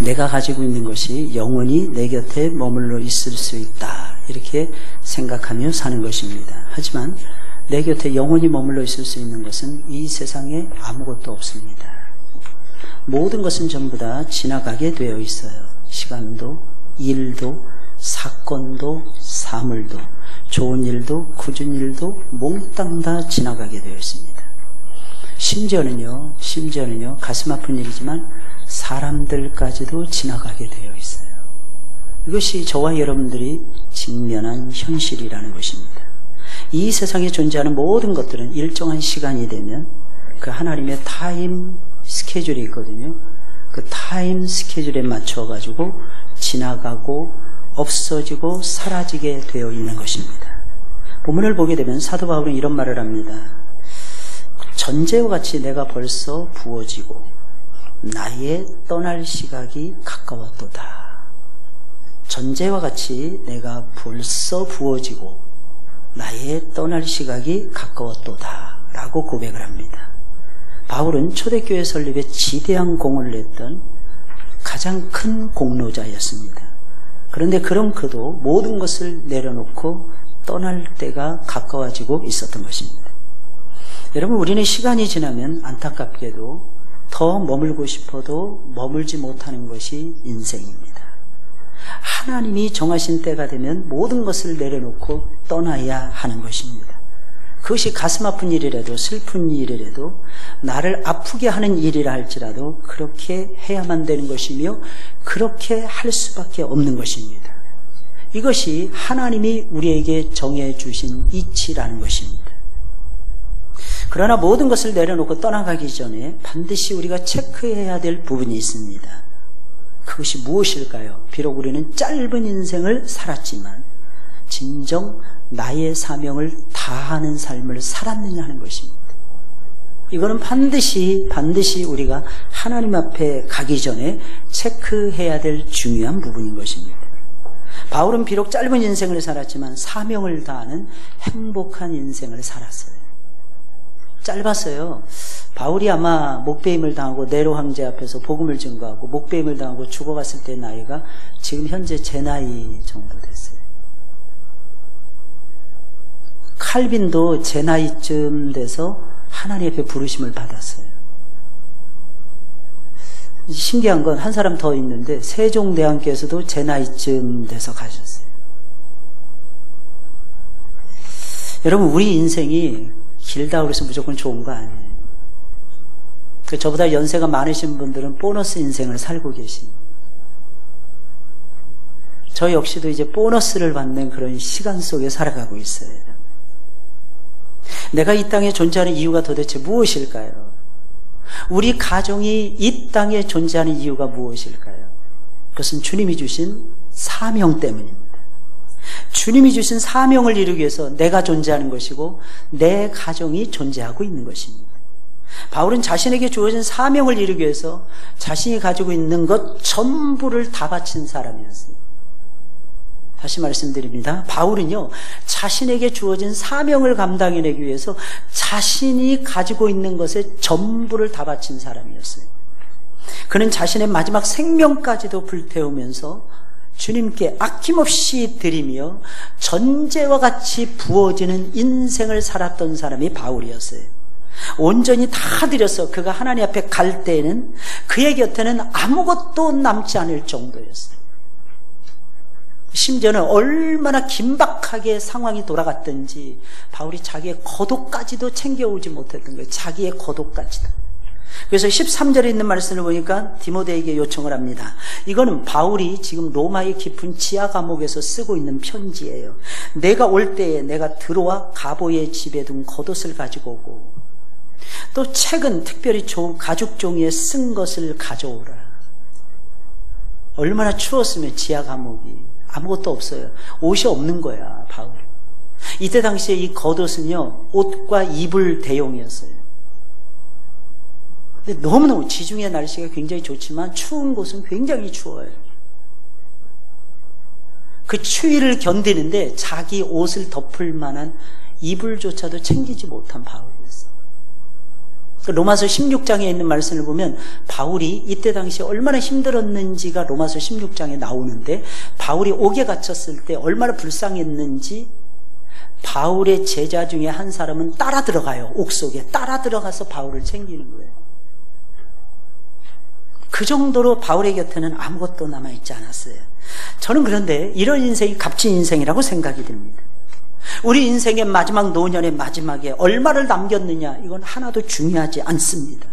내가 가지고 있는 것이 영원히 내 곁에 머물러 있을 수 있다, 이렇게 생각하며 사는 것입니다. 하지만 내 곁에 영원히 머물러 있을 수 있는 것은 이 세상에 아무것도 없습니다. 모든 것은 전부 다 지나가게 되어 있어요. 시간도, 일도, 사건도, 사물도, 좋은 일도, 굳은 일도 몽땅 다 지나가게 되어 있습니다. 심지어는요, 가슴 아픈 일이지만 사람들까지도 지나가게 되어 있어요. 이것이 저와 여러분들이 직면한 현실이라는 것입니다. 이 세상에 존재하는 모든 것들은 일정한 시간이 되면 그 하나님의 타임 스케줄이 있거든요. 그 타임 스케줄에 맞춰가지고 지나가고 없어지고 사라지게 되어 있는 것입니다. 본문을 보게 되면 사도 바울은 이런 말을 합니다. 전제와 같이 내가 벌써 부어지고 나의 떠날 시각이 가까웠도다. 전제와 같이 내가 벌써 부어지고 나의 떠날 시각이 가까웠도다 라고 고백을 합니다. 바울은 초대교회 설립에 지대한 공을 냈던 가장 큰 공로자였습니다. 그런데 그런 그도 모든 것을 내려놓고 떠날 때가 가까워지고 있었던 것입니다. 여러분, 우리는 시간이 지나면 안타깝게도 더 머물고 싶어도 머물지 못하는 것이 인생입니다. 하나님이 정하신 때가 되면 모든 것을 내려놓고 떠나야 하는 것입니다. 그것이 가슴 아픈 일이라도 슬픈 일이라도 나를 아프게 하는 일이라 할지라도 그렇게 해야만 되는 것이며 그렇게 할 수밖에 없는 것입니다. 이것이 하나님이 우리에게 정해 주신 이치라는 것입니다. 그러나 모든 것을 내려놓고 떠나가기 전에 반드시 우리가 체크해야 될 부분이 있습니다. 그것이 무엇일까요? 비록 우리는 짧은 인생을 살았지만 진정 나의 사명을 다하는 삶을 살았느냐 하는 것입니다. 이거는 반드시 우리가 하나님 앞에 가기 전에 체크해야 될 중요한 부분인 것입니다. 바울은 비록 짧은 인생을 살았지만 사명을 다하는 행복한 인생을 살았어요. 짧았어요. 바울이 아마 목배임을 당하고 네로 황제 앞에서 복음을 증거하고 목배임을 당하고 죽어갔을 때 나이가 지금 현재 제 나이 정도 됐어요. 칼빈도 제 나이쯤 돼서 하나님 앞에 부르심을 받았어요. 신기한 건 한 사람 더 있는데 세종대왕께서도 제 나이쯤 돼서 가셨어요. 여러분, 우리 인생이 길다고 해서 무조건 좋은 거 아니에요. 저보다 연세가 많으신 분들은 보너스 인생을 살고 계십니다. 저 역시도 이제 보너스를 받는 그런 시간 속에 살아가고 있어요. 내가 이 땅에 존재하는 이유가 도대체 무엇일까요? 우리 가정이 이 땅에 존재하는 이유가 무엇일까요? 그것은 주님이 주신 사명 때문입니다. 주님이 주신 사명을 이루기 위해서 내가 존재하는 것이고 내 가정이 존재하고 있는 것입니다. 바울은 자신에게 주어진 사명을 이루기 위해서 자신이 가지고 있는 것 전부를 다 바친 사람이었습니다. 다시 말씀드립니다. 바울은요, 자신에게 주어진 사명을 감당해내기 위해서 자신이 가지고 있는 것의 전부를 다 바친 사람이었어요. 그는 자신의 마지막 생명까지도 불태우면서 주님께 아낌없이 드리며 전제와 같이 부어지는 인생을 살았던 사람이 바울이었어요. 온전히 다 드려서 그가 하나님 앞에 갈 때에는 그의 곁에는 아무것도 남지 않을 정도였어요. 심지어는 얼마나 긴박하게 상황이 돌아갔든지 바울이 자기의 겉옷까지도 챙겨오지 못했던 거예요. 자기의 겉옷까지도. 그래서 13절에 있는 말씀을 보니까 디모데에게 요청을 합니다. 이거는 바울이 지금 로마의 깊은 지하 감옥에서 쓰고 있는 편지예요. 내가 올 때에 내가 들어와 가보의 집에 둔 겉옷을 가지고 오고 또 책은 특별히 가죽 종이에 쓴 것을 가져오라. 얼마나 추웠으면 지하 감옥이 아무것도 없어요. 옷이 없는 거야, 바울이. 이때 당시에 이 겉옷은요, 옷과 이불 대용이었어요. 근데 너무너무 지중해 날씨가 굉장히 좋지만 추운 곳은 굉장히 추워요. 그 추위를 견디는데 자기 옷을 덮을 만한 이불조차도 챙기지 못한 바울이었어요. 로마서 16장에 있는 말씀을 보면 바울이 이때 당시 얼마나 힘들었는지가 로마서 16장에 나오는데, 바울이 옥에 갇혔을 때 얼마나 불쌍했는지 바울의 제자 중에 한 사람은 따라 들어가요. 옥 속에 따라 들어가서 바울을 챙기는 거예요. 그 정도로 바울의 곁에는 아무것도 남아있지 않았어요. 저는 그런데 이런 인생이 값진 인생이라고 생각이 듭니다. 우리 인생의 마지막 노년의 마지막에 얼마를 남겼느냐, 이건 하나도 중요하지 않습니다.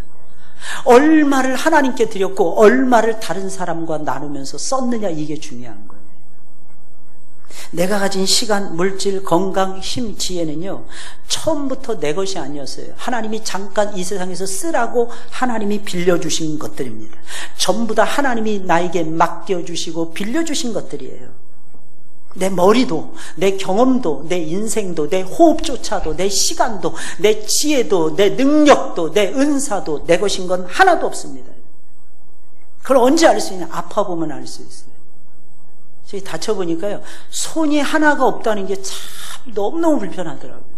얼마를 하나님께 드렸고 얼마를 다른 사람과 나누면서 썼느냐, 이게 중요한 거예요. 내가 가진 시간, 물질, 건강, 힘, 지혜는요, 처음부터 내 것이 아니었어요. 하나님이 잠깐 이 세상에서 쓰라고 하나님이 빌려주신 것들입니다. 전부 다 하나님이 나에게 맡겨주시고 빌려주신 것들이에요. 내 머리도, 내 경험도, 내 인생도, 내 호흡조차도, 내 시간도, 내 지혜도, 내 능력도, 내 은사도 내 것인 건 하나도 없습니다. 그걸 언제 알 수 있냐? 아파보면 알 수 있어요. 저희 다쳐보니까요, 손이 하나가 없다는 게 참 너무너무 불편하더라고요.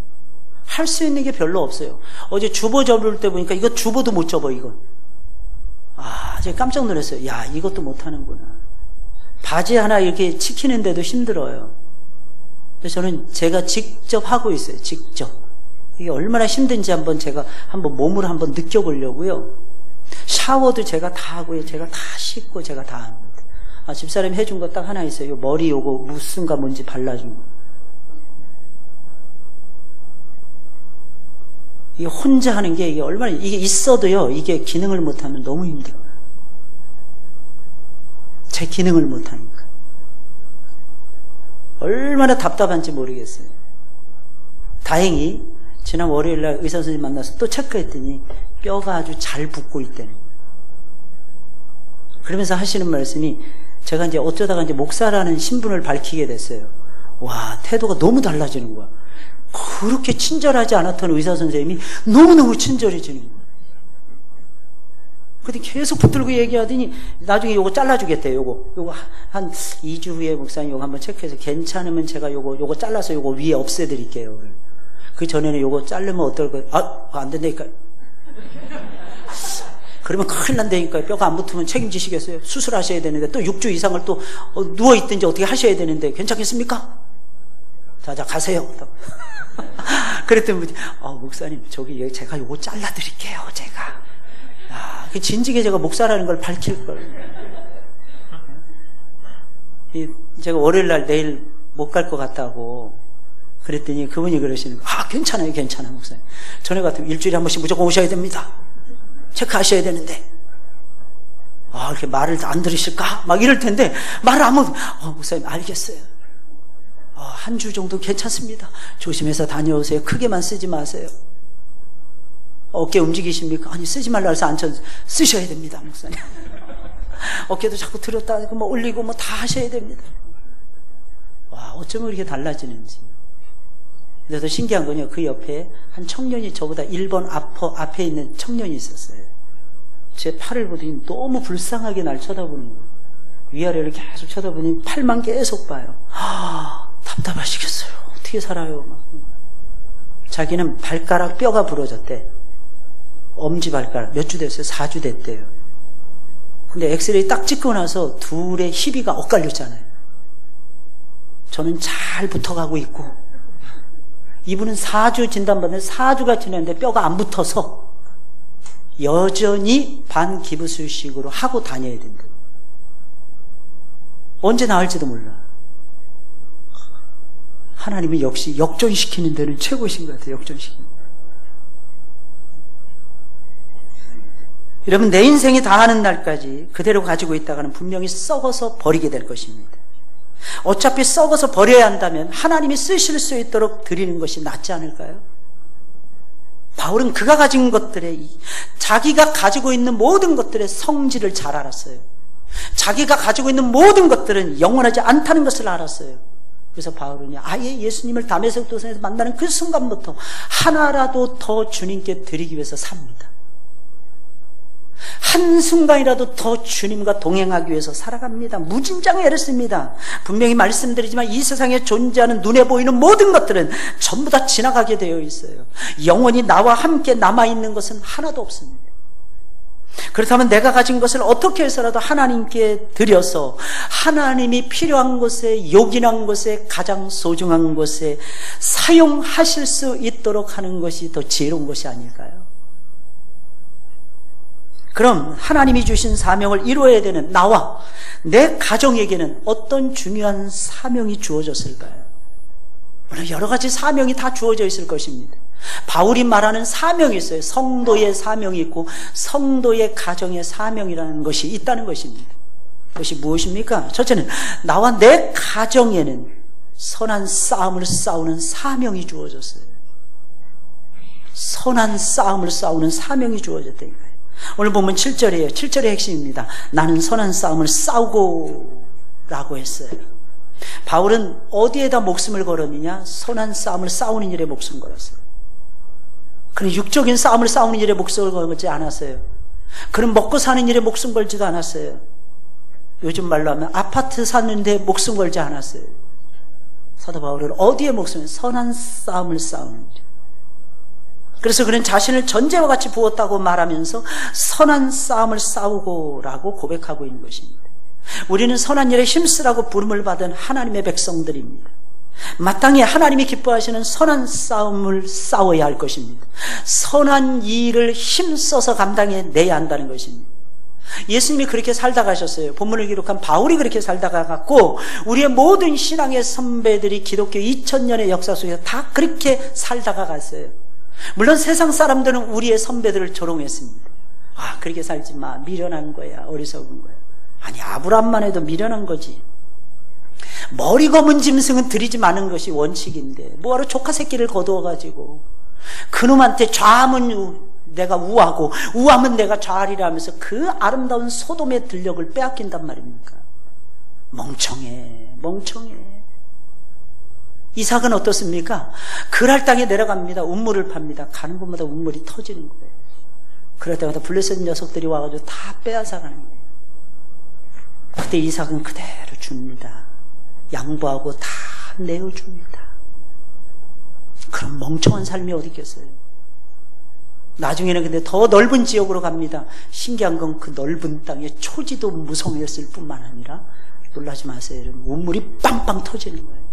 할 수 있는 게 별로 없어요. 어제 주보 접을 때 보니까 이거 주보도 못 접어, 이건. 제가 깜짝 놀랐어요. 야, 이것도 못하는구나. 바지 하나 이렇게 지키는데도 힘들어요. 그래서 저는 제가 직접 하고 있어요. 직접. 이게 얼마나 힘든지 제가 한번 몸으로 한번 느껴보려고요. 샤워도 제가 다 하고요. 제가 다 씻고 제가 다 합니다. 집사람이 해준 거 딱 하나 있어요. 머리 요거 무슨가 뭔지 발라준 거. 이게 혼자 하는 게 이게 얼마나, 이게 있어도요, 이게 기능을 못하면 너무 힘들어요. 제 기능을 못하니까. 얼마나 답답한지 모르겠어요. 다행히 지난 월요일날 의사 선생님 만나서 또 체크했더니 뼈가 아주 잘 붙고 있다는. 그러면서 하시는 말씀이, 제가 이제 어쩌다가 이제 목사라는 신분을 밝히게 됐어요. 와, 태도가 너무 달라지는 거야. 그렇게 친절하지 않았던 의사 선생님이 너무너무 친절해지는 거야. 근데 계속 붙들고 얘기하더니 나중에 요거 잘라주겠대요. 요거 한 2주 후에 목사님 요거 한번 체크해서 괜찮으면 제가 요거 잘라서 요거 위에 없애드릴게요. 그 전에는 요거 자르면 어떨까요? 안 된다니까. 그러면 큰일 난다니까요. 뼈가 안 붙으면 책임지시겠어요? 수술하셔야 되는데 또 6주 이상을 또 누워있든지 어떻게 하셔야 되는데 괜찮겠습니까? 자, 가세요. 그랬더니 목사님, 저기 제가 요거 잘라드릴게요. 제가. 진즉에 제가 목사라는 걸 밝힐 걸. 제가 월요일날 내일 못 갈 것 같다고 그랬더니 그분이 그러시는 거예요. 괜찮아요, 괜찮아요, 목사님. 전에 같으면 일주일에 한 번씩 무조건 오셔야 됩니다. 체크하셔야 되는데. 이렇게 말을 안 들으실까? 막 이럴 텐데 말을 안 못. 목사님, 알겠어요. 한 주 정도 괜찮습니다. 조심해서 다녀오세요. 크게만 쓰지 마세요. 어깨 움직이십니까? 아니, 쓰지 말라 해서 안 쓰셔야 됩니다, 목사님. 어깨도 자꾸 들었다 뭐 올리고 뭐 다 하셔야 됩니다. 와, 어쩌면 이렇게 달라지는지. 그래서 신기한 건요, 그 옆에 한 청년이, 저보다 1번 앞에 있는 청년이 있었어요. 제 팔을 보더니 너무 불쌍하게 날 쳐다보는 거예요. 위아래를 계속 쳐다보니 팔만 계속 봐요. 답답하시겠어요. 어떻게 살아요? 자기는 발가락 뼈가 부러졌대. 엄지발가락 몇 주 됐어요? 4주 됐대요. 근데 엑스레이 딱 찍고 나서 둘의 희비가 엇갈렸잖아요. 저는 잘 붙어가고 있고, 이분은 4주 진단받는데 4주가 지났는데 뼈가 안 붙어서 여전히 반기부술식으로 하고 다녀야 된다. 언제 나을지도 몰라. 하나님은 역시 역전시키는 데는 최고신 것 같아요. 역전시키는. 여러분, 내 인생이 다하는 날까지 그대로 가지고 있다가는 분명히 썩어서 버리게 될 것입니다. 어차피 썩어서 버려야 한다면 하나님이 쓰실 수 있도록 드리는 것이 낫지 않을까요? 바울은 그가 가진 것들에, 자기가 가지고 있는 모든 것들의 성질을 잘 알았어요. 자기가 가지고 있는 모든 것들은 영원하지 않다는 것을 알았어요. 그래서 바울은 아예 예수님을 다메섹 도상에서 만나는 그 순간부터 하나라도 더 주님께 드리기 위해서 삽니다. 한순간이라도 더 주님과 동행하기 위해서 살아갑니다. 무진장에 애를 분명히 말씀드리지만 이 세상에 존재하는 눈에 보이는 모든 것들은 전부 다 지나가게 되어 있어요. 영원히 나와 함께 남아있는 것은 하나도 없습니다. 그렇다면 내가 가진 것을 어떻게 해서라도 하나님께 드려서 하나님이 필요한 곳에, 요긴한 곳에, 가장 소중한 곳에 사용하실 수 있도록 하는 것이 더 지혜로운 것이 아닐까요? 그럼 하나님이 주신 사명을 이루어야 되는 나와 내 가정에게는 어떤 중요한 사명이 주어졌을까요? 물론 여러 가지 사명이 다 주어져 있을 것입니다. 바울이 말하는 사명이 있어요. 성도의 사명이 있고 성도의 가정의 사명이라는 것이 있다는 것입니다. 그것이 무엇입니까? 첫째는 나와 내 가정에는 선한 싸움을 싸우는 사명이 주어졌어요. 선한 싸움을 싸우는 사명이 주어졌다니까요. 오늘 보면 7절이에요. 7절의 핵심입니다. 나는 선한 싸움을 싸우고 라고 했어요. 바울은 어디에다 목숨을 걸었느냐? 선한 싸움을 싸우는 일에 목숨 걸었어요. 그는 육적인 싸움을 싸우는 일에 목숨을 걸지 않았어요. 그는 먹고 사는 일에 목숨 걸지도 않았어요. 요즘 말로 하면 아파트 사는데 목숨 걸지 않았어요. 사도 바울은 어디에 목숨을? 선한 싸움을 싸우는 일. 그래서 그는 자신을 전제와 같이 부었다고 말하면서 선한 싸움을 싸우고라고 고백하고 있는 것입니다. 우리는 선한 일에 힘쓰라고 부름을 받은 하나님의 백성들입니다. 마땅히 하나님이 기뻐하시는 선한 싸움을 싸워야 할 것입니다. 선한 일을 힘써서 감당해내야 한다는 것입니다. 예수님이 그렇게 살다 가셨어요. 본문을 기록한 바울이 그렇게 살다가 갔고 우리의 모든 신앙의 선배들이 기독교 2000년의 역사 속에서 다 그렇게 살다가 갔어요. 물론 세상 사람들은 우리의 선배들을 조롱했습니다. 아, 그렇게 살지 마. 미련한 거야. 어리석은 거야. 아니, 아브라함만 해도 미련한 거지. 머리 검은 짐승은 들이지 마는 것이 원칙인데 뭐하러 조카 새끼를 거두어가지고 그놈한테 좌하면 내가 우하고 우하면 내가 좌하리라 하면서 그 아름다운 소돔의 들녘을 빼앗긴단 말입니까? 멍청해. 이삭은 어떻습니까? 그랄 땅에 내려갑니다. 운물을 팝니다. 가는 곳마다 운물이 터지는 거예요. 그럴 때마다 블레셋 녀석들이 와가지고 다 빼앗아가는 거예요. 그때 이삭은 그대로 줍니다. 양보하고 다 내어줍니다. 그럼 멍청한 삶이 어디 있겠어요? 나중에는 근데 더 넓은 지역으로 갑니다. 신기한 건 그 넓은 땅에 초지도 무성했을 뿐만 아니라 놀라지 마세요. 여러분. 운물이 빵빵 터지는 거예요.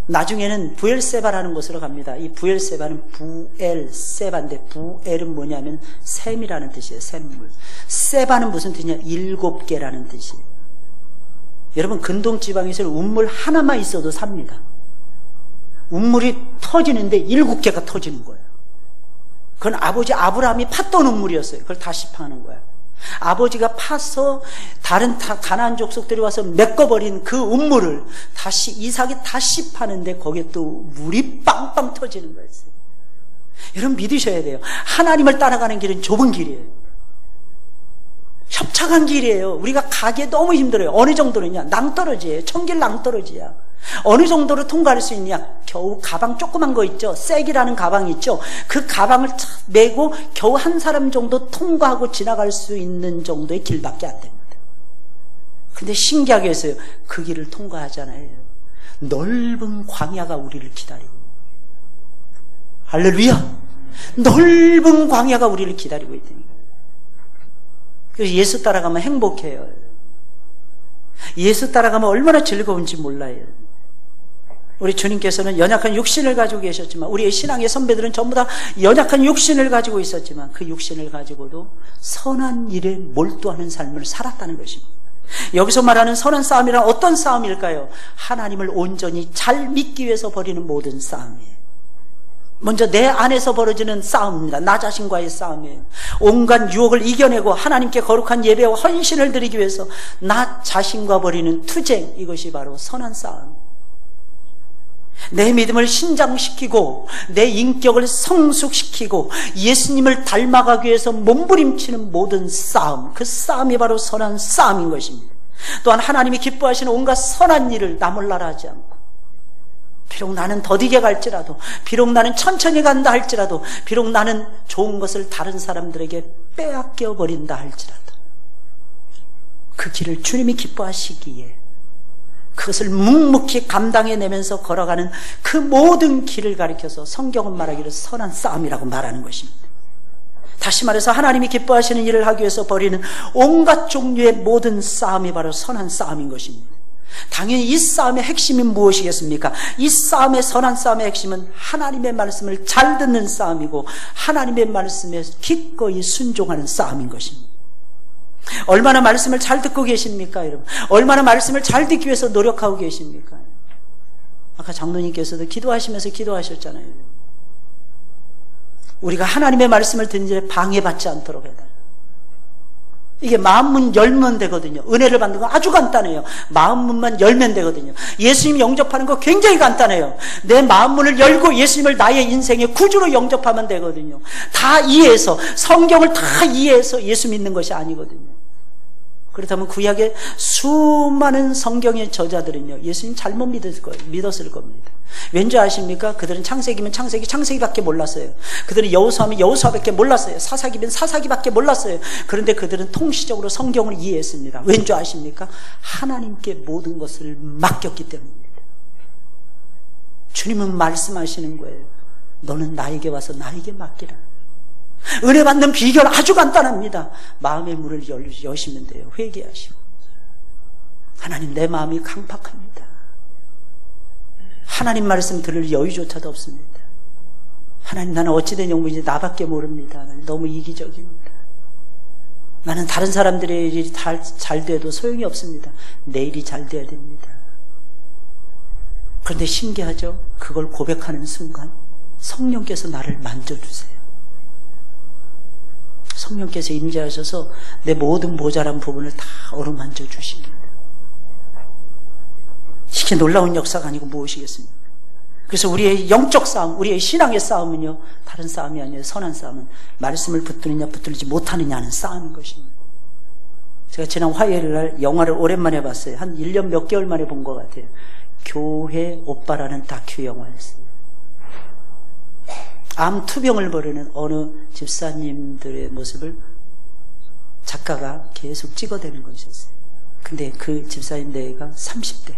나중에는 부엘세바라는 곳으로 갑니다. 이 부엘세바는 부엘세바인데 부엘은 뭐냐면 샘이라는 뜻이에요. 샘물. 세바는 무슨 뜻이냐? 7개라는 뜻이에요. 여러분 근동지방에서는 운물 하나만 있어도 삽니다. 운물이 터지는데 7개가 터지는 거예요. 그건 아버지 아브라함이 팠던 운물이었어요. 그걸 다시 파는 거예요. 아버지가 파서 다른 가나안 족속들이 와서 메꿔버린 그 운물을 다시 이삭이 다시 파는데 거기에 또 물이 빵빵 터지는 거였어요. 여러분 믿으셔야 돼요. 하나님을 따라가는 길은 좁은 길이에요. 협착한 길이에요. 우리가 가기에 너무 힘들어요. 어느 정도느냐? 낭떠러지예요. 천길 낭떠러지야. 어느 정도로 통과할 수 있냐? 겨우 가방 조그만 거 있죠? 쐐기라는 가방이 있죠? 그 가방을 메고 겨우 한 사람 정도 통과하고 지나갈 수 있는 정도의 길밖에 안 됩니다. 근데 신기하게 했어요. 그 길을 통과하잖아요. 넓은 광야가 우리를 기다리고. 할렐루야! 넓은 광야가 우리를 기다리고 있다니까. 그래서 예수 따라가면 행복해요. 예수 따라가면 얼마나 즐거운지 몰라요. 우리 주님께서는 연약한 육신을 가지고 계셨지만 우리의 신앙의 선배들은 전부 다 연약한 육신을 가지고 있었지만 그 육신을 가지고도 선한 일에 몰두하는 삶을 살았다는 것입니다. 여기서 말하는 선한 싸움이란 어떤 싸움일까요? 하나님을 온전히 잘 믿기 위해서 벌이는 모든 싸움이에요. 먼저 내 안에서 벌어지는 싸움입니다. 나 자신과의 싸움이에요. 온갖 유혹을 이겨내고 하나님께 거룩한 예배와 헌신을 드리기 위해서 나 자신과 벌이는 투쟁, 이것이 바로 선한 싸움. 내 믿음을 신장시키고 내 인격을 성숙시키고 예수님을 닮아가기 위해서 몸부림치는 모든 싸움, 그 싸움이 바로 선한 싸움인 것입니다. 또한 하나님이 기뻐하시는 온갖 선한 일을 나 몰라라 하지 않고 비록 나는 더디게 갈지라도, 비록 나는 천천히 간다 할지라도, 비록 나는 좋은 것을 다른 사람들에게 빼앗겨 버린다 할지라도, 그 길을 주님이 기뻐하시기에 그것을 묵묵히 감당해내면서 걸어가는 그 모든 길을 가리켜서 성경은 말하기를 선한 싸움이라고 말하는 것입니다. 다시 말해서 하나님이 기뻐하시는 일을 하기 위해서 벌이는 온갖 종류의 모든 싸움이 바로 선한 싸움인 것입니다. 당연히 이 싸움의 핵심이 무엇이겠습니까? 이 싸움의 선한 싸움의 핵심은 하나님의 말씀을 잘 듣는 싸움이고 하나님의 말씀에 기꺼이 순종하는 싸움인 것입니다. 얼마나 말씀을 잘 듣고 계십니까, 여러분? 얼마나 말씀을 잘 듣기 위해서 노력하고 계십니까? 아까 장로님께서도 기도하시면서 기도하셨잖아요. 우리가 하나님의 말씀을 듣는 일에 방해받지 않도록 해달라. 이게 마음문 열면 되거든요. 은혜를 받는 건 아주 간단해요. 마음문만 열면 되거든요. 예수님 영접하는 거 굉장히 간단해요. 내 마음문을 열고 예수님을 나의 인생의 구주로 영접하면 되거든요. 다 이해해서, 성경을 다 이해해서 예수 믿는 것이 아니거든요. 그렇다면 구약의 수많은 성경의 저자들은요, 예수님 잘못 믿었을 겁니다. 왠지 아십니까? 그들은 창세기면 창세기밖에 몰랐어요. 그들은 여호수아면 여호수아밖에 몰랐어요. 사사기면 사사기밖에 몰랐어요. 그런데 그들은 통시적으로 성경을 이해했습니다. 왠지 아십니까? 하나님께 모든 것을 맡겼기 때문입니다. 주님은 말씀하시는 거예요. 너는 나에게 와서 나에게 맡기라. 은혜 받는 비결 아주 간단합니다. 마음의 문을 여시면 돼요. 회개하시고, 하나님, 내 마음이 강팍합니다. 하나님 말씀 들을 여유조차도 없습니다. 하나님, 나는 어찌된 영문인지 나밖에 모릅니다. 나는 너무 이기적입니다. 나는 다른 사람들의 일이 잘 돼도 소용이 없습니다. 내 일이 잘 돼야 됩니다. 그런데 신기하죠? 그걸 고백하는 순간 성령께서 나를 만져주세요. 성령께서 임재하셔서 내 모든 모자란 부분을 다 어루만져 주십니다. 이게 놀라운 역사가 아니고 무엇이겠습니까? 그래서 우리의 영적 싸움, 우리의 신앙의 싸움은요, 다른 싸움이 아니라 선한 싸움은 말씀을 붙드느냐 붙들지 못하느냐 하는 싸움인 것입니다. 제가 지난 화요일 날 영화를 오랜만에 봤어요. 한 1년 몇 개월 만에 본 것 같아요. 교회 오빠라는 다큐 영화였어요. 암 투병을 벌이는 어느 집사님들의 모습을 작가가 계속 찍어대는 것이었어요. 근데 그 집사님들가 30대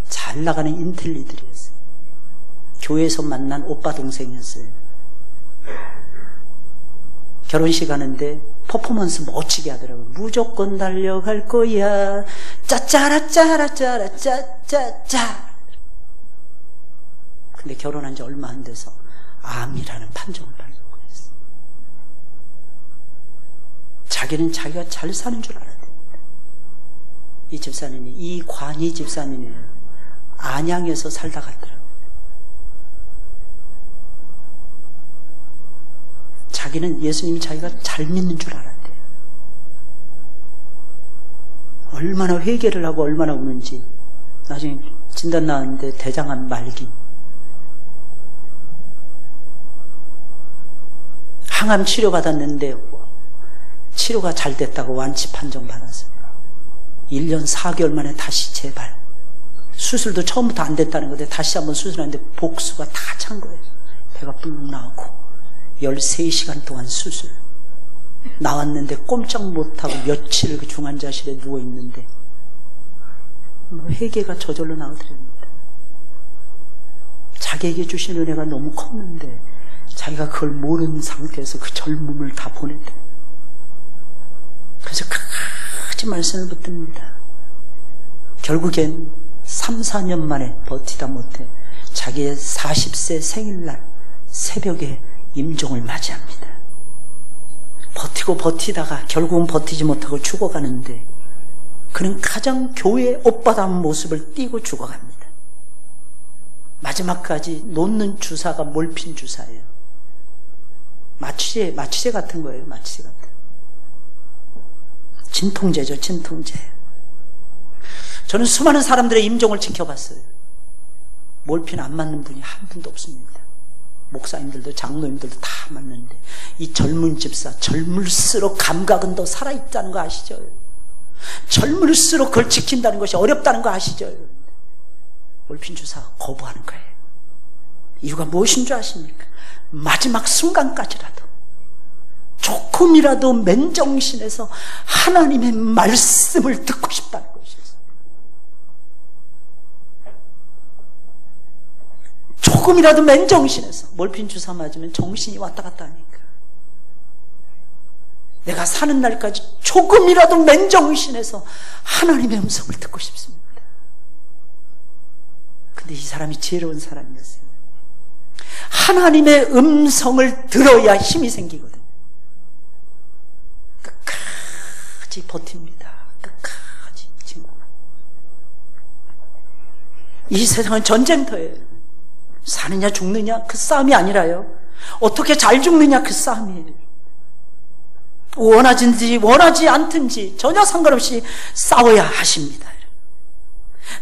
잘 나가는 인텔리들이었어요. 교회에서 만난 오빠 동생이었어요. 결혼식 하는데 퍼포먼스 멋지게 하더라고요. 무조건 달려갈 거야, 짜짜라 짜라 짜라 짜짜짜. 근데 결혼한 지 얼마 안 돼서 암이라는 판정을 받는 거였어요. 자기는 자기가 잘 사는 줄 알아야 됩니다. 이 집사님이, 이 관이 집사님이 안양에서 살다 갔더라고요. 자기는 예수님이 자기가 잘 믿는 줄 알아야 돼요. 얼마나 회개를 하고 얼마나 우는지. 나중에 진단 나왔는데 대장암 말기. 항암 치료 받았는데 치료가 잘 됐다고 완치 판정 받았어요. 1년 4개월 만에 다시 재발. 수술도 처음부터 안 됐다는 건데 다시 한번 수술하는데 복수가 다 찬 거예요. 배가 뿔룩 나오고 13시간 동안 수술. 나왔는데 꼼짝 못하고 며칠 그 중환자실에 누워있는데 회개가 저절로 나오더랍니다. 자기에게 주신 은혜가 너무 컸는데 자기가 그걸 모르는 상태에서 그 젊음을 다 보냈대. 그래서 끝까지 말씀을 붙듭니다. 결국엔 3, 4년 만에 버티다 못해 자기의 40세 생일날 새벽에 임종을 맞이합니다. 버티고 버티다가 결국은 버티지 못하고 죽어가는데 그는 가장 교회 오빠다운 모습을 띠고 죽어갑니다. 마지막까지 놓는 주사가 몰핀 주사예요. 마취제 같은 거예요. 마취제 같은. 진통제죠. 진통제. 저는 수많은 사람들의 임종을 지켜봤어요. 몰핀 안 맞는 분이 한 분도 없습니다. 목사님들도 장로님들도 다 맞는데 이 젊은 집사, 젊을수록 감각은 더 살아있다는 거 아시죠? 젊을수록 그걸 지킨다는 것이 어렵다는 거 아시죠? 올핀 주사 거부하는 거예요. 이유가 무엇인 줄 아십니까? 마지막 순간까지라도 조금이라도 맨정신에서 하나님의 말씀을 듣고 싶다는 것이었어요. 조금이라도 맨정신에서. 몰핀 주사 맞으면 정신이 왔다 갔다 하니까. 내가 사는 날까지 조금이라도 맨정신에서 하나님의 음성을 듣고 싶습니다. 근데 이 사람이 지혜로운 사람이었어요. 하나님의 음성을 들어야 힘이 생기거든요. 끝까지 버팁니다. 끝까지 친구. 이 세상은 전쟁터예요. 사느냐 죽느냐 그 싸움이 아니라요. 어떻게 잘 죽느냐 그 싸움이에요. 원하든지 원하지 않든지 전혀 상관없이 싸워야 하십니다.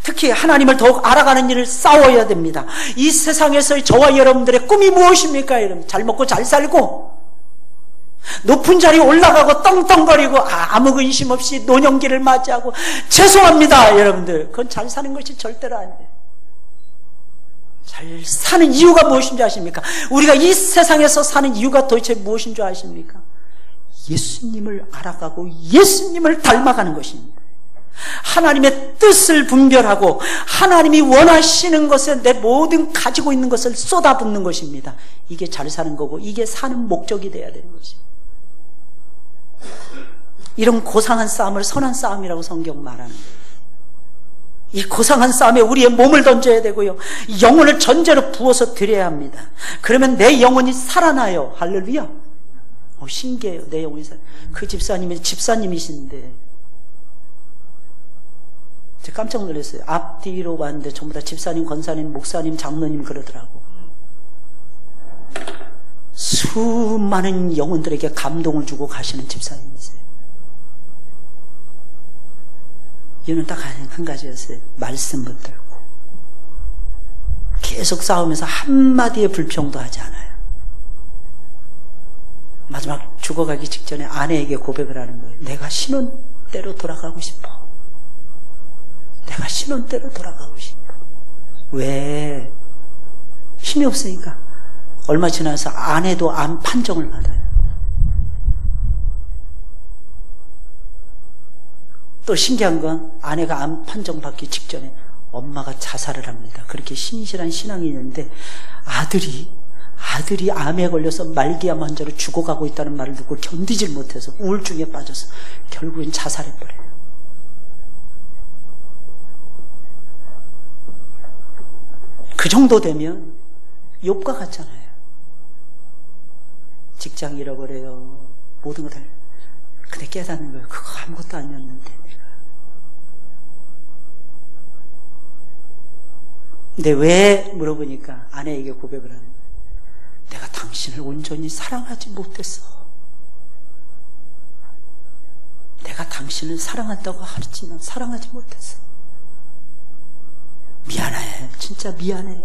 특히 하나님을 더욱 알아가는 일을 싸워야 됩니다. 이 세상에서의 저와 여러분들의 꿈이 무엇입니까? 여러분, 잘 먹고 잘 살고 높은 자리에 올라가고 떵떵거리고 아무 근심 없이 노년기를 맞이하고 죄송합니다 여러분들, 그건 잘 사는 것이 절대로 아니에요. 잘 사는 이유가 무엇인지 아십니까? 우리가 이 세상에서 사는 이유가 도대체 무엇인 줄 아십니까? 예수님을 알아가고 예수님을 닮아가는 것입니다. 하나님의 뜻을 분별하고 하나님이 원하시는 것에 내 모든 가지고 있는 것을 쏟아붓는 것입니다. 이게 잘 사는 거고 이게 사는 목적이 돼야 되는 것입니다. 이런 고상한 싸움을 선한 싸움이라고 성경 말하는 거예요. 이 고상한 싸움에 우리의 몸을 던져야 되고요, 영혼을 전제로 부어서 드려야 합니다. 그러면 내 영혼이 살아나요. 할렐루야. 신기해요. 내 영혼이 살아나요. 그 집사님이 집사님이신데 제가 깜짝 놀랐어요. 앞뒤로 봤는데 전부 다 집사님, 권사님, 목사님, 장로님 그러더라고. 수많은 영혼들에게 감동을 주고 가시는 집사님이세요. 이유는 딱 한 가지였어요. 말씀 붙들고 계속 싸우면서 한마디의 불평도 하지 않아요. 마지막 죽어가기 직전에 아내에게 고백을 하는 거예요. 내가 신혼대로 돌아가고 싶어. 내가 신혼대로 돌아가고 싶어. 왜? 힘이 없으니까. 얼마 지나서 아내도 암 판정을 받아요. 또 신기한 건 아내가 암 판정 받기 직전에 엄마가 자살을 합니다. 그렇게 신실한 신앙이 있는데 아들이 암에 걸려서 말기암 환자로 죽어가고 있다는 말을 듣고 견디질 못해서 우울증에 빠져서 결국엔 자살해버려요. 그 정도 되면 욥과 같잖아요. 직장 잃어버려요. 모든 거 다. 근데 깨닫는 거예요. 그거 아무것도 아니었는데 근데 왜 물어보니까 아내에게 고백을 하는 거예요. 내가 당신을 온전히 사랑하지 못했어. 내가 당신을 사랑한다고 하지만 사랑하지 못했어. 미안해. 진짜 미안해.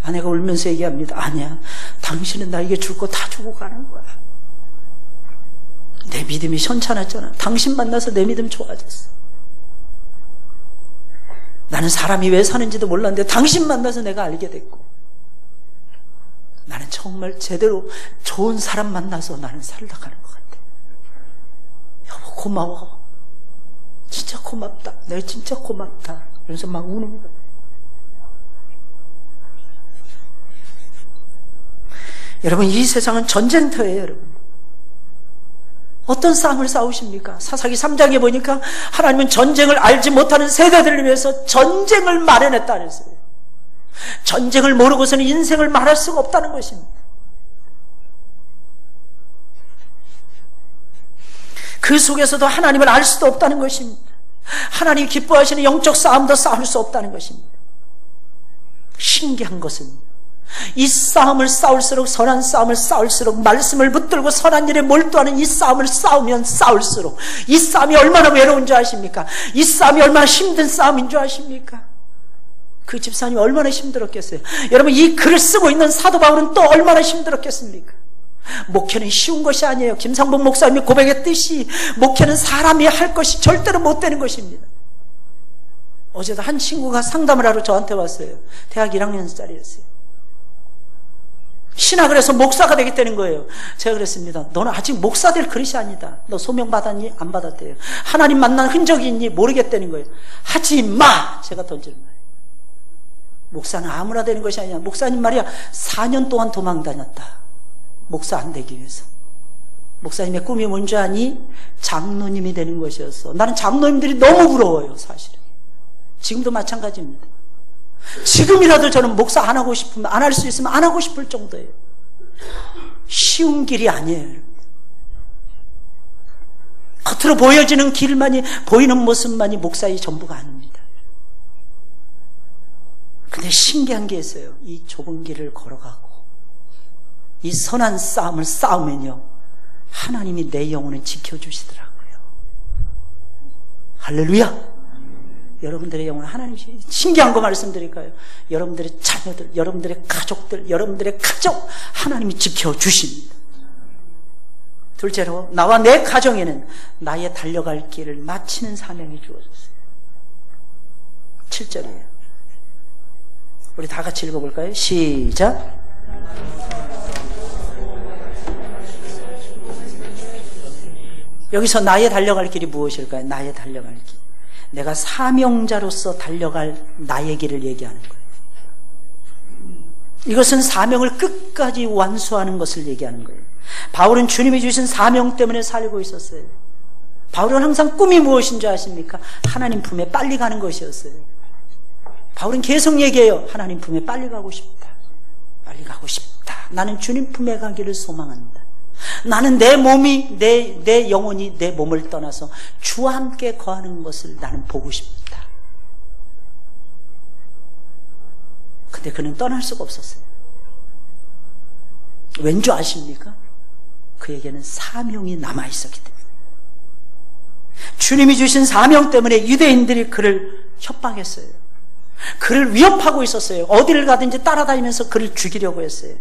아내가 울면서 얘기합니다. 아니야. 당신은 나에게 줄 거 다 주고 가는 거야. 내 믿음이 현찮았잖아. 당신 만나서 내 믿음 좋아졌어. 나는 사람이 왜 사는지도 몰랐는데 당신 만나서 내가 알게 됐고, 나는 정말 제대로 좋은 사람 만나서 나는 살아가는 것 같아. 여보 고마워. 진짜 고맙다. 내가 진짜 고맙다. 그래서 막 우는 거야. 여러분, 이 세상은 전쟁터예요. 여러분, 어떤 싸움을 싸우십니까? 사사기 3장에 보니까 하나님은 전쟁을 알지 못하는 세대들을 위해서 전쟁을 마련했다 그랬어요. 전쟁을 모르고서는 인생을 말할 수가 없다는 것입니다. 그 속에서도 하나님을 알 수도 없다는 것입니다. 하나님이 기뻐하시는 영적 싸움도 싸울 수 없다는 것입니다. 신기한 것은 이 싸움을 싸울수록, 선한 싸움을 싸울수록, 말씀을 붙들고 선한 일에 몰두하는 이 싸움을 싸우면 싸울수록 이 싸움이 얼마나 외로운 줄 아십니까? 이 싸움이 얼마나 힘든 싸움인 줄 아십니까? 그 집사님이 얼마나 힘들었겠어요? 여러분, 이 글을 쓰고 있는 사도 바울은 또 얼마나 힘들었겠습니까? 목회는 쉬운 것이 아니에요. 김상복 목사님이 고백했듯이 목회는 사람이 할 것이 절대로 못 되는 것입니다. 어제도 한 친구가 상담을 하러 저한테 왔어요. 대학 1학년짜리였어요. 신학을 해서 목사가 되겠다는 거예요. 제가 그랬습니다. 너는 아직 목사 될 그릇이 아니다. 너 소명 받았니? 안 받았대요. 하나님 만난 흔적이 있니? 모르겠다는 거예요. 하지 마! 제가 던지는 거예요. 목사는 아무나 되는 것이 아니야. 목사님 말이야 4년 동안 도망 다녔다. 목사 안 되기 위해서. 목사님의 꿈이 뭔지 아니? 장로님이 되는 것이었어. 나는 장로님들이 너무 부러워요. 사실은. 지금도 마찬가지입니다. 지금이라도 저는 목사 안 하고 싶으면, 안 할 수 있으면 안 하고 싶을 정도예요. 쉬운 길이 아니에요. 겉으로 보여지는 길만이, 보이는 모습만이 목사의 전부가 아닙니다. 근데 신기한 게 있어요. 이 좁은 길을 걸어가고 이 선한 싸움을 싸우면요, 하나님이 내 영혼을 지켜주시더라고요. 할렐루야. 여러분들의 영혼 하나님이 신기한 거 말씀드릴까요? 여러분들의 자녀들, 여러분들의 가족들, 여러분들의 가족 하나님이 지켜주십니다. 둘째로 나와 내 가정에는 나의 달려갈 길을 마치는 사명이 주어졌어요. 7절이에요. 우리 다 같이 읽어볼까요? 시작. 여기서 나의 달려갈 길이 무엇일까요? 나의 달려갈 길. 내가 사명자로서 달려갈 나의 길을 얘기하는 거예요. 이것은 사명을 끝까지 완수하는 것을 얘기하는 거예요. 바울은 주님이 주신 사명 때문에 살고 있었어요. 바울은 항상 꿈이 무엇인지 아십니까? 하나님 품에 빨리 가는 것이었어요. 바울은 계속 얘기해요. 하나님 품에 빨리 가고 싶다. 빨리 가고 싶다. 나는 주님 품에 가기를 소망한다. 나는 내 몸이, 내 영혼이 내 몸을 떠나서 주와 함께 거하는 것을 나는 보고 싶다. 근데 그는 떠날 수가 없었어요. 왠지 아십니까? 그에게는 사명이 남아있었기 때문에. 주님이 주신 사명 때문에 유대인들이 그를 협박했어요. 그를 위협하고 있었어요. 어디를 가든지 따라다니면서 그를 죽이려고 했어요.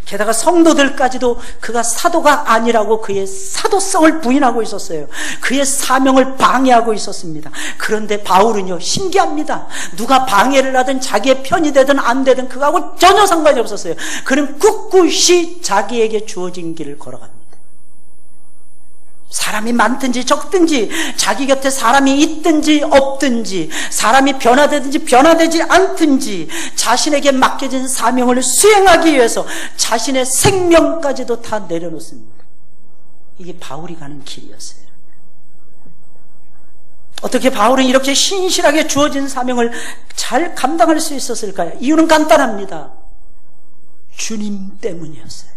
게다가 성도들까지도 그가 사도가 아니라고 그의 사도성을 부인하고 있었어요. 그의 사명을 방해하고 있었습니다. 그런데 바울은요, 신기합니다. 누가 방해를 하든 자기의 편이 되든 안 되든 그거하고 전혀 상관이 없었어요. 그는 꿋꿋이 자기에게 주어진 길을 걸어갑니다. 사람이 많든지 적든지, 자기 곁에 사람이 있든지 없든지, 사람이 변화되든지 변화되지 않든지 자신에게 맡겨진 사명을 수행하기 위해서 자신의 생명까지도 다 내려놓습니다. 이게 바울이 가는 길이었어요. 어떻게 바울은 이렇게 신실하게 주어진 사명을 잘 감당할 수 있었을까요? 이유는 간단합니다. 주님 때문이었어요.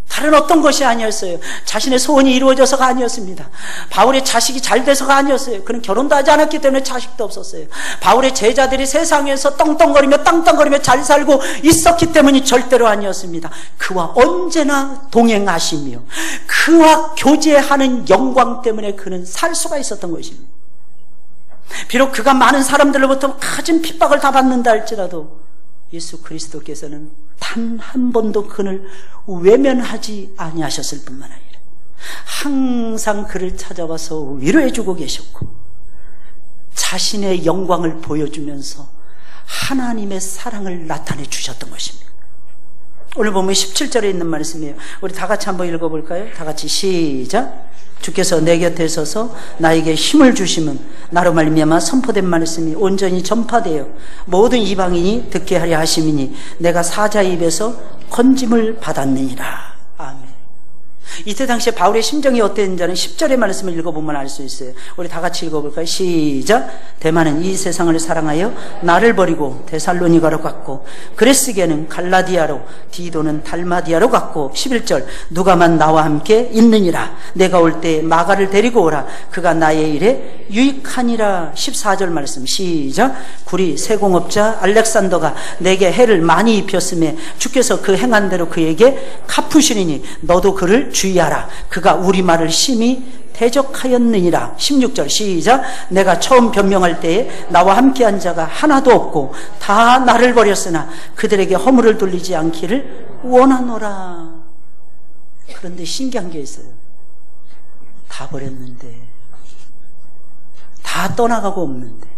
다른 어떤 것이 아니었어요. 자신의 소원이 이루어져서가 아니었습니다. 바울의 자식이 잘 돼서가 아니었어요. 그는 결혼도 하지 않았기 때문에 자식도 없었어요. 바울의 제자들이 세상에서 떵떵거리며 땅땅거리며 잘 살고 있었기 때문이 절대로 아니었습니다. 그와 언제나 동행하시며 그와 교제하는 영광 때문에 그는 살 수가 있었던 것입니다. 비록 그가 많은 사람들로부터 가진 핍박을 다 받는다 할지라도 예수 그리스도께서는 단 한 번도 그를 외면하지 아니하셨을 뿐만 아니라 항상 그를 찾아와서 위로해주고 계셨고 자신의 영광을 보여주면서 하나님의 사랑을 나타내 주셨던 것입니다. 오늘 보면 17절에 있는 말씀이에요. 우리 다 같이 한번 읽어볼까요? 다 같이 시작. 주께서 내 곁에 서서 나에게 힘을 주심은 나로 말미암아 선포된 말씀이 온전히 전파되어 모든 이방인이 듣게 하려 하심이니 내가 사자의 입에서 건짐을 받았느니라. 아멘. 이때 당시에 바울의 심정이 어땠는지는 10절의 말씀을 읽어보면 알 수 있어요. 우리 다 같이 읽어볼까요? 시작. 대만은 이 세상을 사랑하여 나를 버리고 데살로니가로 갔고 그레스게는 갈라디아로 디도는 달마디아로 갔고 11절 누가만 나와 함께 있느니라. 내가 올 때 마가를 데리고 오라. 그가 나의 일에 유익하니라. 14절 말씀 시작. 구리 세공업자 알렉산더가 내게 해를 많이 입혔음에 주께서 그 행한 대로 그에게 갚으시리니 너도 그를 주의하라. 그가 우리 말을 심히 대적하였느니라. 16절 시작. 내가 처음 변명할 때에 나와 함께한 자가 하나도 없고 다 나를 버렸으나 그들에게 허물을 돌리지 않기를 원하노라. 그런데 신기한 게 있어요. 다 버렸는데, 다 떠나가고 없는데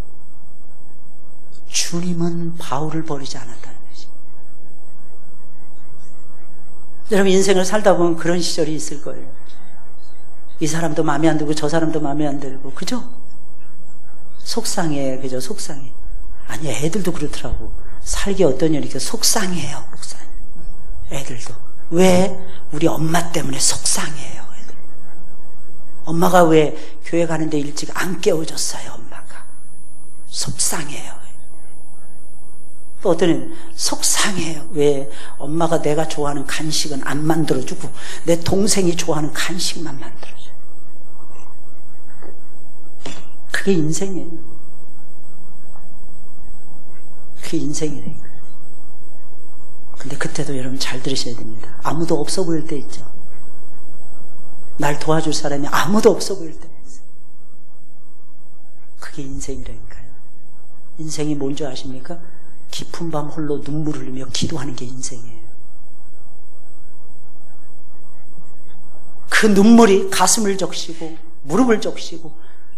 주님은 바울을 버리지 않았다는 것이. 여러분, 인생을 살다 보면 그런 시절이 있을 거예요. 이 사람도 마음에 안 들고 저 사람도 마음에 안 들고, 그죠? 속상해, 그죠? 속상해. 아니, 애들도 그렇더라고. 살기 어떠냐니까 속상해요. 속상해. 애들도. 왜? 우리 엄마 때문에 속상해요. 애들. 엄마가 왜 교회 가는데 일찍 안 깨워줬어요? 엄마가. 속상해요. 또 어떤 애는 속상해요. 왜? 엄마가 내가 좋아하는 간식은 안 만들어주고 내 동생이 좋아하는 간식만 만들어줘요. 그게 인생이에요. 그게 인생이래요. 근데 그때도 여러분 잘 들으셔야 됩니다. 아무도 없어 보일 때 있죠. 날 도와줄 사람이 아무도 없어 보일 때 있어요. 그게 인생이라니까요. 인생이 뭔지 아십니까? 깊은 밤 홀로 눈물을 흘리며 기도하는 게 인생이에요. 그 눈물이 가슴을 적시고 무릎을 적시고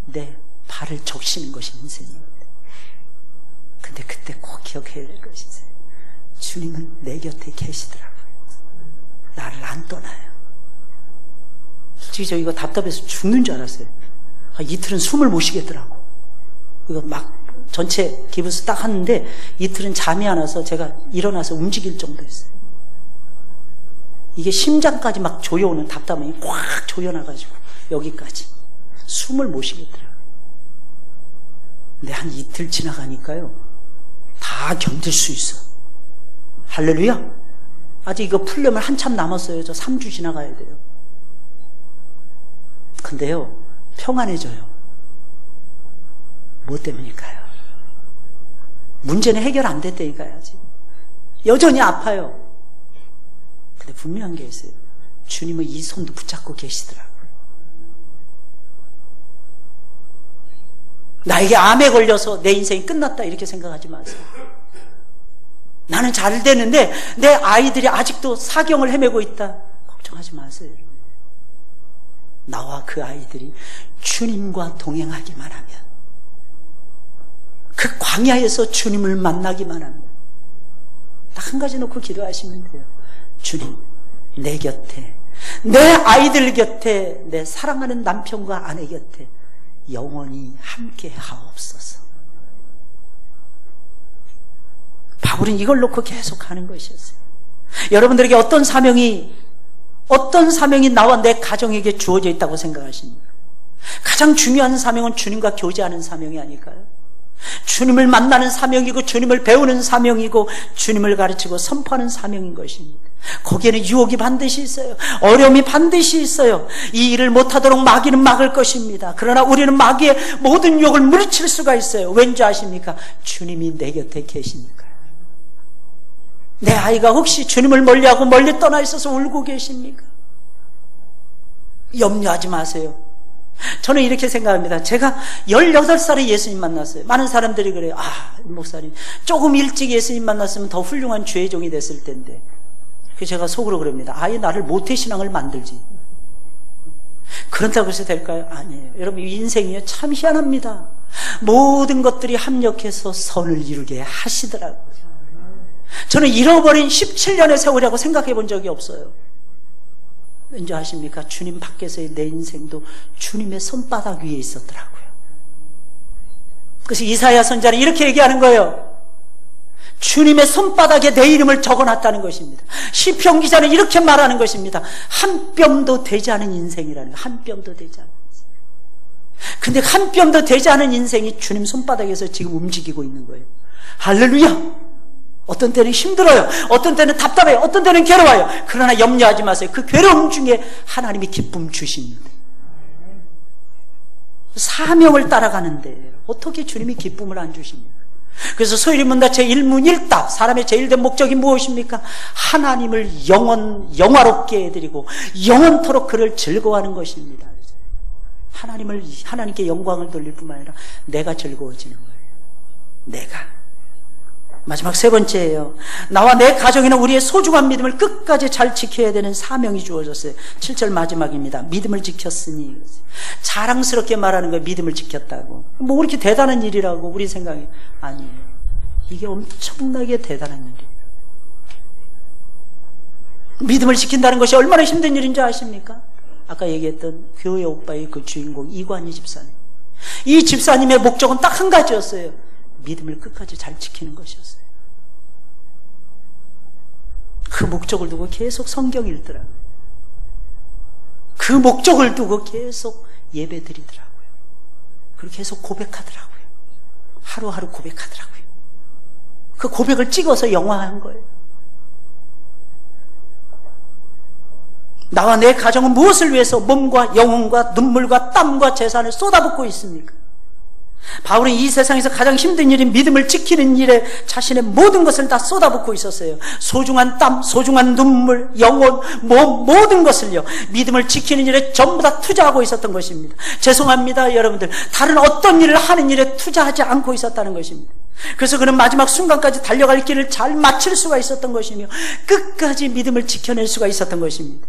내 발을 적시는 것이 인생입니다. 근데 그때 꼭 기억해야 될 것이 있어요. 주님은 내 곁에 계시더라고요. 나를 안 떠나요. 솔직히 저 이거 답답해서 죽는 줄 알았어요. 이틀은 숨을 못 쉬겠더라고. 이거 막 전체 기부스 딱 하는데 이틀은 잠이 안 와서 제가 일어나서 움직일 정도였어요. 이게 심장까지 막 조여오는 답답함이 확 조여나가지고 여기까지 숨을 못 쉬겠더라고요. 근데 한 이틀 지나가니까요 다 견딜 수 있어. 할렐루야. 아직 이거 풀려면 한참 남았어요. 저 3주 지나가야 돼요. 근데요 평안해져요. 뭐 때문일까요? 문제는 해결 안 됐다니까요. 아직 여전히 아파요. 근데 분명한 게 있어요. 주님은 이 손도 붙잡고 계시더라고요. 나에게 암에 걸려서 내 인생이 끝났다 이렇게 생각하지 마세요. 나는 잘 되는데 내 아이들이 아직도 사경을 헤매고 있다. 걱정하지 마세요. 나와 그 아이들이 주님과 동행하기만 하면, 그 광야에서 주님을 만나기만 하면 딱 한 가지 놓고 기도하시면 돼요. 주님, 내 곁에, 내 아이들 곁에, 내 사랑하는 남편과 아내 곁에 영원히 함께 하옵소서. 바울은 이걸 놓고 계속 하는 것이었어요. 여러분들에게 어떤 사명이 나와 내 가정에게 주어져 있다고 생각하십니까? 가장 중요한 사명은 주님과 교제하는 사명이 아닐까요? 주님을 만나는 사명이고 주님을 배우는 사명이고 주님을 가르치고 선포하는 사명인 것입니다. 거기에는 유혹이 반드시 있어요. 어려움이 반드시 있어요. 이 일을 못하도록 마귀는 막을 것입니다. 그러나 우리는 마귀의 모든 유혹을 물리칠 수가 있어요. 왠지 아십니까? 주님이 내 곁에 계시니까요. 내 아이가 혹시 주님을 멀리하고 멀리 떠나 있어서 울고 계십니까? 염려하지 마세요. 저는 이렇게 생각합니다. 제가 18살에 예수님 만났어요. 많은 사람들이 그래요. 목사님 조금 일찍 예수님 만났으면 더 훌륭한 주의 종이 됐을 텐데. 그래서 제가 속으로 그럽니다. 아예 나를 모태신앙을 만들지. 그런다고 해서 될까요? 아니에요. 여러분, 인생이요 참 희한합니다. 모든 것들이 합력해서 선을 이루게 하시더라고요. 저는 잃어버린 17년의 세월이라고 생각해 본 적이 없어요. 왠지 아십니까? 주님 밖에서의 내 인생도 주님의 손바닥 위에 있었더라고요. 그래서 이사야 선지자는 이렇게 얘기하는 거예요. 주님의 손바닥에 내 이름을 적어놨다는 것입니다. 시편 기자는 이렇게 말하는 것입니다. 한 뼘도 되지 않은 인생이라는 거예요. 한 뼘도 되지 않은 인생. 근데 한 뼘도 되지 않은 인생이 주님 손바닥에서 지금 움직이고 있는 거예요. 할렐루야! 어떤 때는 힘들어요. 어떤 때는 답답해요. 어떤 때는 괴로워요. 그러나 염려하지 마세요. 그 괴로움 중에 하나님이 기쁨 주십니다. 사명을 따라가는데 어떻게 주님이 기쁨을 안 주십니까? 그래서 소위 묻는다 제1문1답 사람의 제일된 목적이 무엇입니까? 하나님을 영화롭게 해드리고 영원토록 그를 즐거워하는 것입니다. 하나님께 영광을 돌릴 뿐만 아니라 내가 즐거워지는 거예요. 내가 마지막 세 번째예요. 나와 내 가정에는 우리의 소중한 믿음을 끝까지 잘 지켜야 되는 사명이 주어졌어요. 7절 마지막입니다. 믿음을 지켰으니. 자랑스럽게 말하는 거예요. 믿음을 지켰다고. 뭐 그렇게 대단한 일이라고 우리 생각이 아니에요. 이게 엄청나게 대단한 일이에요. 믿음을 지킨다는 것이 얼마나 힘든 일인 줄 아십니까? 아까 얘기했던 교회 오빠의 그 주인공 이관희 집사님. 이 집사님의 목적은 딱 한 가지였어요. 믿음을 끝까지 잘 지키는 것이었어요. 그 목적을 두고 계속 성경 읽더라고요. 그 목적을 두고 계속 예배 드리더라고요. 그리고 계속 고백하더라고요. 하루하루 고백하더라고요. 그 고백을 찍어서 영화한 거예요. 나와 내 가정은 무엇을 위해서 몸과 영혼과 눈물과 땀과 재산을 쏟아붓고 있습니까? 바울은 이 세상에서 가장 힘든 일인 믿음을 지키는 일에 자신의 모든 것을 다 쏟아붓고 있었어요. 소중한 땀, 소중한 눈물, 영혼, 몸, 모든 것을요, 믿음을 지키는 일에 전부 다 투자하고 있었던 것입니다. 죄송합니다, 여러분들. 다른 어떤 일을 하는 일에 투자하지 않고 있었다는 것입니다. 그래서 그는 마지막 순간까지 달려갈 길을 잘 마칠 수가 있었던 것이며 끝까지 믿음을 지켜낼 수가 있었던 것입니다.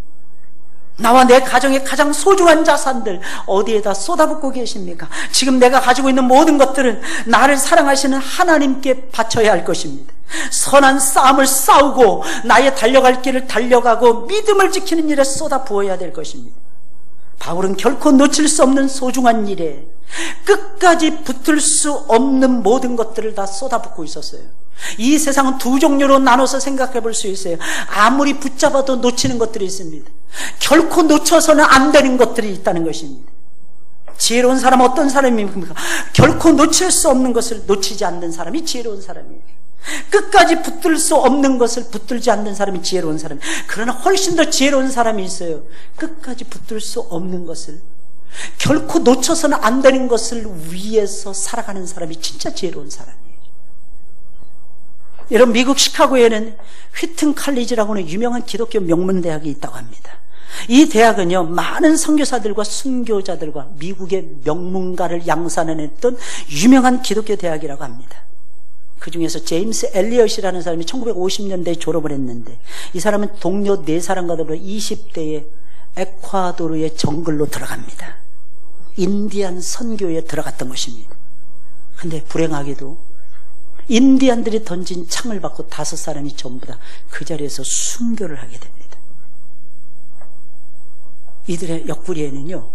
나와 내 가정의 가장 소중한 자산들 어디에다 쏟아붓고 계십니까? 지금 내가 가지고 있는 모든 것들은 나를 사랑하시는 하나님께 바쳐야 할 것입니다. 선한 싸움을 싸우고 나의 달려갈 길을 달려가고 믿음을 지키는 일에 쏟아부어야 될 것입니다. 바울은 결코 놓칠 수 없는 소중한 일에 끝까지 붙을 수 없는 모든 것들을 다 쏟아붓고 있었어요. 이 세상은 두 종류로 나눠서 생각해 볼 수 있어요. 아무리 붙잡아도 놓치는 것들이 있습니다. 결코 놓쳐서는 안 되는 것들이 있다는 것입니다. 지혜로운 사람은 어떤 사람입니까? 결코 놓칠 수 없는 것을 놓치지 않는 사람이 지혜로운 사람이에요. 끝까지 붙들 수 없는 것을 붙들지 않는 사람이 지혜로운 사람이에요. 그러나 훨씬 더 지혜로운 사람이 있어요. 끝까지 붙들 수 없는 것을, 결코 놓쳐서는 안 되는 것을 위해서 살아가는 사람이 진짜 지혜로운 사람이에요. 여러분, 미국 시카고에는 휘튼 칼리지라고는 유명한 기독교 명문대학이 있다고 합니다. 이 대학은요, 많은 선교사들과 순교자들과 미국의 명문가를 양산해냈던 유명한 기독교 대학이라고 합니다. 그 중에서 제임스 엘리엇이라는 사람이 1950년대에 졸업을 했는데, 이 사람은 동료 4사람과 더불어 20대에 에콰도르의 정글로 들어갑니다. 인디안 선교에 들어갔던 것입니다. 근데 불행하게도 인디안들이 던진 창을 받고 5사람이 전부 다 그 자리에서 순교를 하게 됩니다. 이들의 옆구리에는요,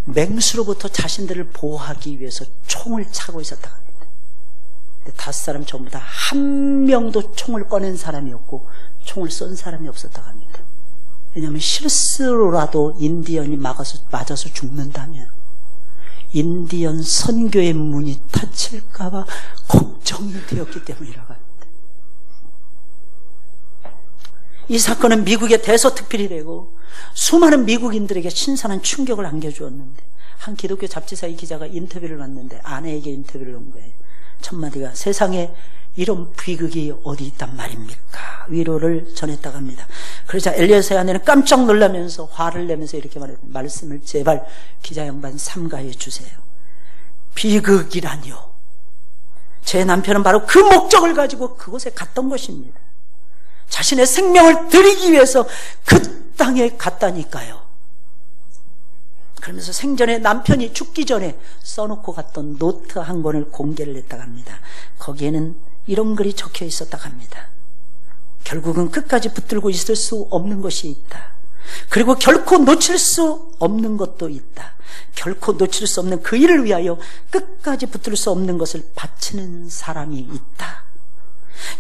맹수로부터 자신들을 보호하기 위해서 총을 차고 있었다고 합니다. 근데 5사람 전부 다 한 명도 총을 꺼낸 사람이었고 총을 쏜 사람이 없었다고 합니다. 왜냐하면 실수로라도 인디언이 맞아서 죽는다면 인디언 선교의 문이 닫힐까봐 걱정이 되었기 때문이라고 합니다. 이 사건은 미국의 대서특필이 되고 수많은 미국인들에게 신선한 충격을 안겨주었는데, 한 기독교 잡지사의 기자가 인터뷰를 왔는데 아내에게 인터뷰를 한 거예요. 첫마디가 세상에 이런 비극이 어디 있단 말입니까? 위로를 전했다고 합니다. 그러자 엘리엇의 아내는 깜짝 놀라면서 화를 내면서 이렇게 말해요. 말씀을 제발 기자 양반 삼가해 주세요. 비극이라뇨. 제 남편은 바로 그 목적을 가지고 그곳에 갔던 것입니다. 자신의 생명을 드리기 위해서 그 땅에 갔다니까요. 그러면서 생전에 남편이 죽기 전에 써놓고 갔던 노트 한 권을 공개를 했다고 합니다. 거기에는 이런 글이 적혀 있었다고 합니다. 결국은 끝까지 붙들고 있을 수 없는 것이 있다. 그리고 결코 놓칠 수 없는 것도 있다. 결코 놓칠 수 없는 그 일을 위하여 끝까지 붙들 수 없는 것을 바치는 사람이 있다.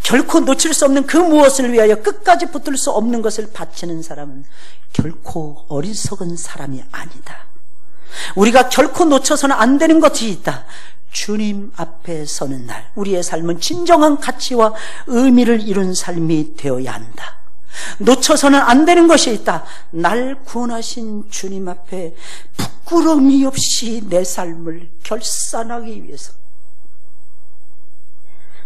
결코 놓칠 수 없는 그 무엇을 위하여 끝까지 붙들 수 없는 것을 바치는 사람은 결코 어리석은 사람이 아니다. 우리가 결코 놓쳐서는 안 되는 것이 있다. 주님 앞에 서는 날, 우리의 삶은 진정한 가치와 의미를 이룬 삶이 되어야 한다. 놓쳐서는 안 되는 것이 있다. 날 구원하신 주님 앞에 부끄러움이 없이 내 삶을 결산하기 위해서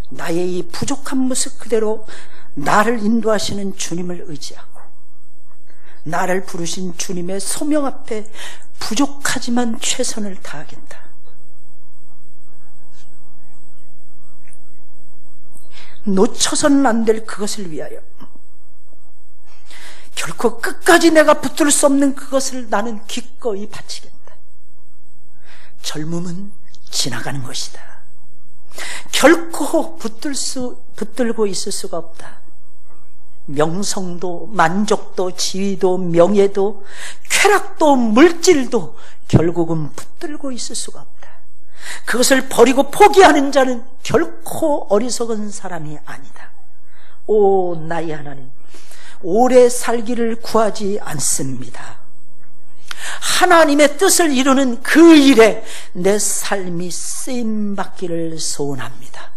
나의 이 부족한 모습 그대로 나를 인도하시는 주님을 의지하고 나를 부르신 주님의 소명 앞에 부족하지만 최선을 다하겠다. 놓쳐서는 안 될 그것을 위하여, 결코 끝까지 내가 붙들 수 없는 그것을 나는 기꺼이 바치겠다. 젊음은 지나가는 것이다. 결코 붙들고 있을 수가 없다. 명성도 만족도 지위도 명예도 쾌락도 물질도 결국은 붙들고 있을 수가 없다. 그것을 버리고 포기하는 자는 결코 어리석은 사람이 아니다. 오 나의 하나님, 오래 살기를 구하지 않습니다. 하나님의 뜻을 이루는 그 일에 내 삶이 쓰임받기를 소원합니다.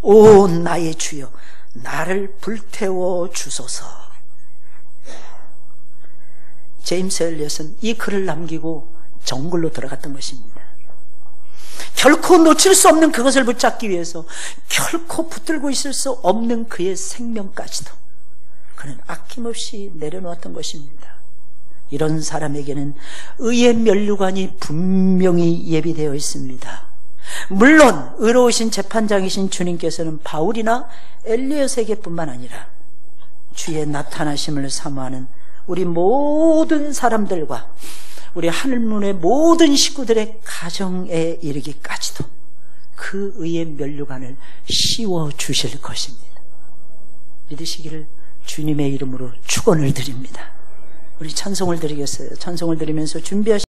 오 나의 주여, 나를 불태워 주소서. 제임스 엘리엇은 이 글을 남기고 정글로 들어갔던 것입니다. 결코 놓칠 수 없는 그것을 붙잡기 위해서 결코 붙들고 있을 수 없는 그의 생명까지도 그는 아낌없이 내려놓았던 것입니다. 이런 사람에게는 의의 면류관이 분명히 예비되어 있습니다. 물론 의로우신 재판장이신 주님께서는 바울이나 엘리엇에게뿐만 아니라 주의 나타나심을 사모하는 우리 모든 사람들과 우리 하늘문의 모든 식구들의 가정에 이르기까지도 그 의의 면류관을 씌워주실 것입니다. 믿으시기를 주님의 이름으로 축원을 드립니다. 우리 찬송을 드리겠어요. 찬송을 드리면서 준비하시